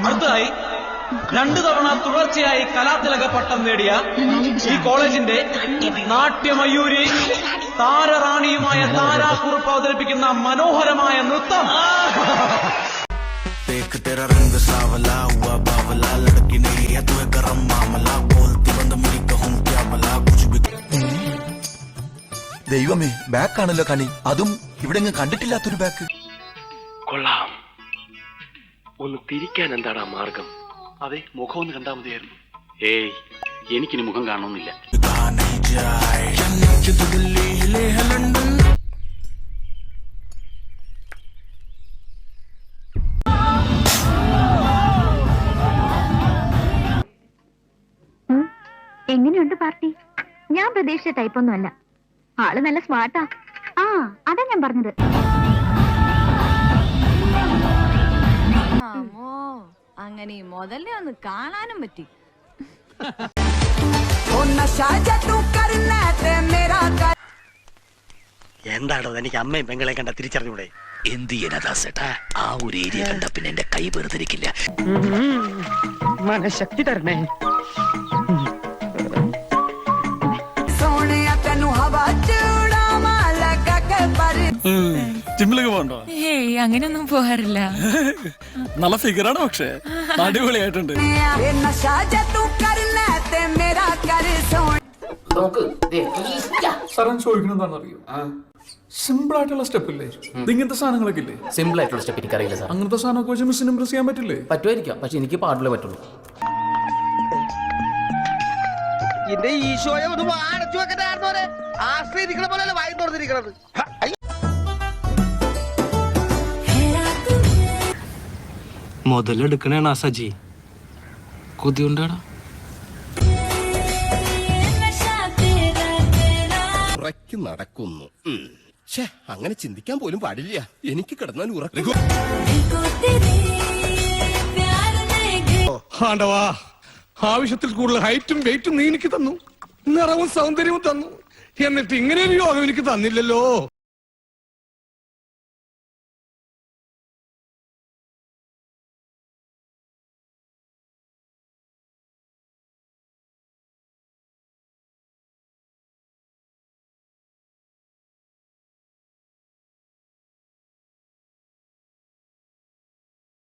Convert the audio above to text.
അടുത്തതായി 2 തവണ തുടർച്ചയായി കലാതിലക പട്ടം നേടിയ ഈ കോളേജിന്റെ നാട്യമയൂരി താരറാണിയുമായ താരാക്കുറുപ്പ് അവതരിപ്പിക്കുന്ന മനോഹരമായ നൃത്തം. ദൈവമേ, ബാക്കാണല്ലോ കണി, അതും ഇവിടെ കണ്ടിട്ടില്ലാത്തൊരു ബാക്ക്. കൊള്ളാം. ഒന്ന് തിരിക്കാൻ എന്താടാ മാർഗം? അതെ, മുഖം ഒന്ന് കണ്ടാൽ മതിയായിരുന്നു. ഏയ്, എനിക്കിനി മുഖം കാണണമെന്നില്ല. എങ്ങനെയുണ്ട് പാർട്ടി? ഞാൻ പ്രതീക്ഷിച്ച ടൈപ്പൊന്നും അല്ല. ആള് നല്ല സ്മാർട്ടാ. ആ, അതാ ഞാൻ പറഞ്ഞത്. അങ്ങനെ മുതലേ ഒന്ന് കാണാനും പറ്റി. എന്താണോ എനിക്ക് അമ്മയും പെങ്ങളെ കണ്ട തിരിച്ചറിഞ്ഞൂടെ? എന്ത് ചെയ്യാനാ? ആ ഒരു ഏരിയ കണ്ട പിന്നെ എന്റെ കൈ വെറുതിരിക്കില്ല. മനഃശക്തി തരണേ. ജിമ്മിലൊക്കെ പോകണ്ടോ? ഏയ്, അങ്ങനെയൊന്നും പോകാറില്ല. നല്ല ഫിഗറാണ്, പക്ഷേ അടിപൊളിയായിട്ടുണ്ട്. സാറൻ ചോദിക്കുന്നത് എന്താണെന്നറിയോ? സിമ്പിൾ ആയിട്ടുള്ള സ്റ്റെപ്പ് ഇല്ലേ? ഇങ്ങനത്തെ സാധനങ്ങളൊക്കെ ഇല്ലേ? സിമ്പിൾ ആയിട്ടുള്ള സ്റ്റെപ്പ് എനിക്കറിയില്ല സാർ. അങ്ങനത്തെ സാധനമൊക്കെ വെച്ച് മിസ്സിന് ഇംപ്രസ് ചെയ്യാൻ പറ്റില്ലേ? പറ്റുമായിരിക്കാം, പക്ഷെ എനിക്ക് പാടില്ലേ പറ്റുള്ളൂ. എന്റെ ഈശോയെ ഒന്ന് അടച്ചു വെക്കണ്ടായിരുന്നോരെ. ആശ്രയിരിക്കണ പോലെ വായി തുറന്നിരിക്കണത്. മുതലെടുക്കണേണ സജി, കൊതിയുണ്ടാടാ. നടക്കുന്നു. അങ്ങനെ ചിന്തിക്കാൻ പോലും പാടില്ല. എനിക്ക് കിടന്നാൽ ഉറക്കും. ആണ്ടവാ, ആവശ്യത്തിൽ കൂടുതൽ ഹൈറ്റും വെയിറ്റും നീ എനിക്ക് തന്നു, നിറവും സൗന്ദര്യവും തന്നു. എന്നിട്ട് ഇങ്ങനെ ഒരു യോഗം എനിക്ക് തന്നില്ലല്ലോ.